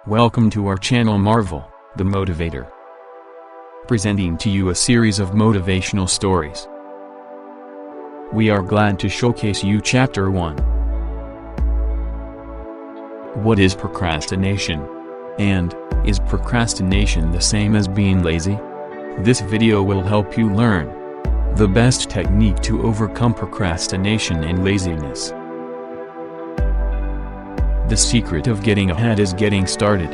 Welcome to our channel Marvel, the Motivator. Presenting to you a series of motivational stories. We are glad to showcase you Chapter 1. What is procrastination? And, is procrastination the same as being lazy? This video will help you learn the best technique to overcome procrastination and laziness. The secret of getting ahead is getting started.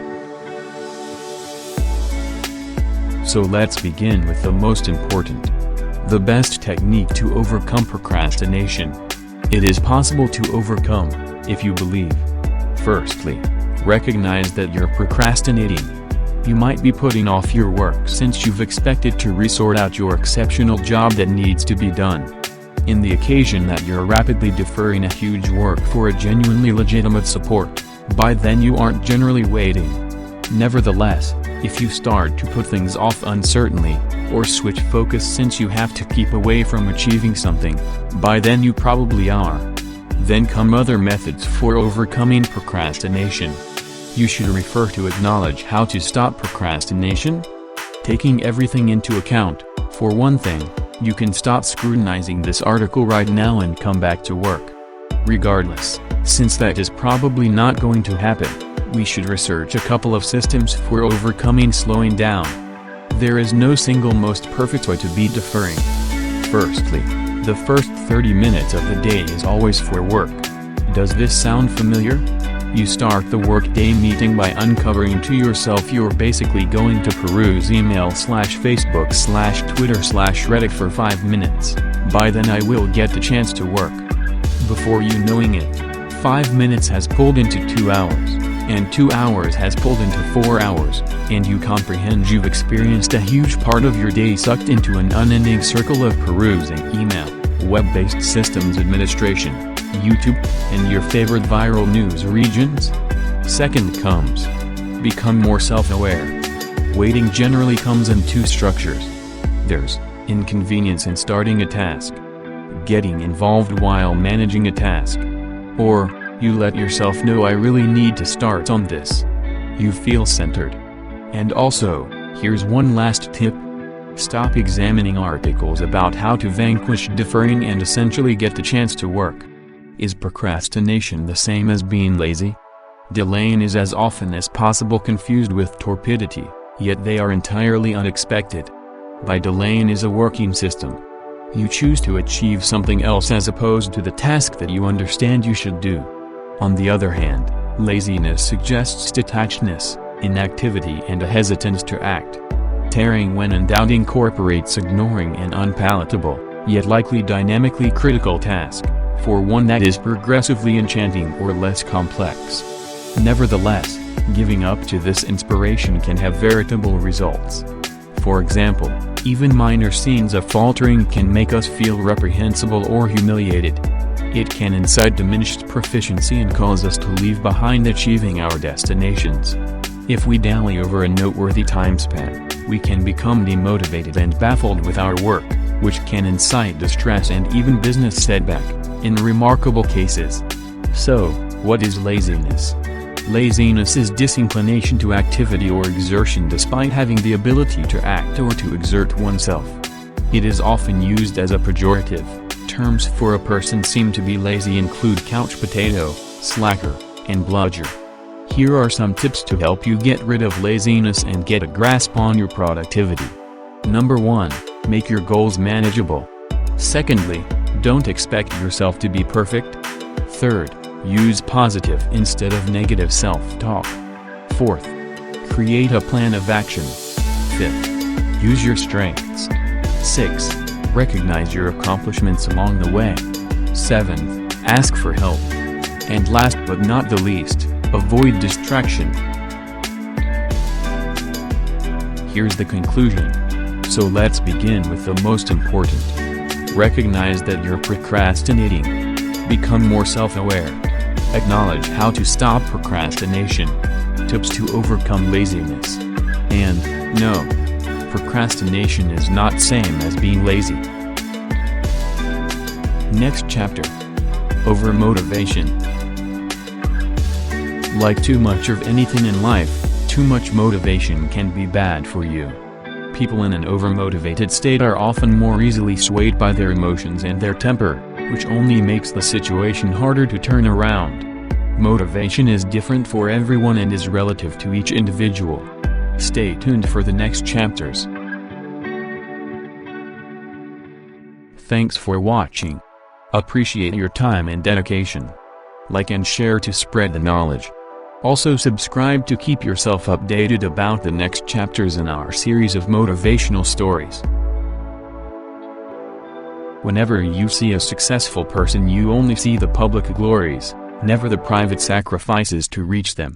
So let's begin with the most important. The best technique to overcome procrastination. It is possible to overcome, if you believe. Firstly, recognize that you're procrastinating. You might be putting off your work since you've expected to resort out your exceptional job that needs to be done. In the occasion that you're rapidly deferring a huge work for a genuinely legitimate support, by then you aren't generally waiting. Nevertheless, if you start to put things off uncertainly, or switch focus since you have to keep away from achieving something, by then you probably are. Then come other methods for overcoming procrastination. You should refer to acknowledge how to stop procrastination. Taking everything into account, for one thing, you can stop scrutinizing this article right now and come back to work. Regardless, since that is probably not going to happen, we should research a couple of systems for overcoming slowing down. There is no single most perfect way to be deferring. Firstly, the first 30 minutes of the day is always for work. Does this sound familiar? You start the workday meeting by uncovering to yourself you're basically going to peruse email/Facebook/Twitter/Reddit for 5 minutes. By then I will get the chance to work. Before you knowing it, 5 minutes has pulled into 2 hours, and 2 hours has pulled into 4 hours, and you comprehend you've experienced a huge part of your day sucked into an unending circle of perusing email, web-based systems administration, YouTube, and your favorite viral news regions. Second comes, become more self-aware. Waiting generally comes in two structures. There's inconvenience in starting a task, getting involved while managing a task, or you let yourself know I really need to start on this. You feel centered. And also, here's one last tip. Stop examining articles about how to vanquish deferring and essentially get the chance to work. Is procrastination the same as being lazy? Delaying is as often as possible confused with torpidity, yet they are entirely unexpected. By delaying is a working system. You choose to achieve something else as opposed to the task that you understand you should do. On the other hand, laziness suggests detachedness, inactivity and a hesitance to act. Tarrying when in doubt incorporates ignoring an unpalatable, yet likely dynamically critical task, for one that is progressively enchanting or less complex. Nevertheless, giving up to this inspiration can have veritable results. For example, even minor scenes of faltering can make us feel reprehensible or humiliated. It can incite diminished proficiency and cause us to leave behind achieving our destinations. If we dally over a noteworthy time span, we can become demotivated and baffled with our work, which can incite distress and even business setback, in remarkable cases. So, what is laziness? Laziness is disinclination to activity or exertion despite having the ability to act or to exert oneself. It is often used as a pejorative. Terms for a person seem to be lazy include couch potato, slacker, and bludger. Here are some tips to help you get rid of laziness and get a grasp on your productivity. Number 1. Make your goals manageable. Secondly, don't expect yourself to be perfect. Third, use positive instead of negative self-talk. Fourth, create a plan of action. Fifth, use your strengths. Sixth, recognize your accomplishments along the way. Seventh, ask for help. And last but not the least, avoid distraction. Here's the conclusion. So let's begin with the most important. Recognize that you're procrastinating. Become more self-aware. Acknowledge how to stop procrastination. Tips to overcome laziness. And, no, procrastination is not same as being lazy. Next chapter. Over motivation. Like too much of anything in life, Too much motivation can be bad for you. People in an overmotivated state are often more easily swayed by their emotions and their temper, which only makes the situation harder to turn around. Motivation is different for everyone and is relative to each individual. Stay tuned for the next chapters. Thanks for watching. Appreciate your time and dedication. Like and share to spread the knowledge. Also subscribe to keep yourself updated about the next chapters in our series of motivational stories. Whenever you see a successful person, you only see the public glories, never the private sacrifices to reach them.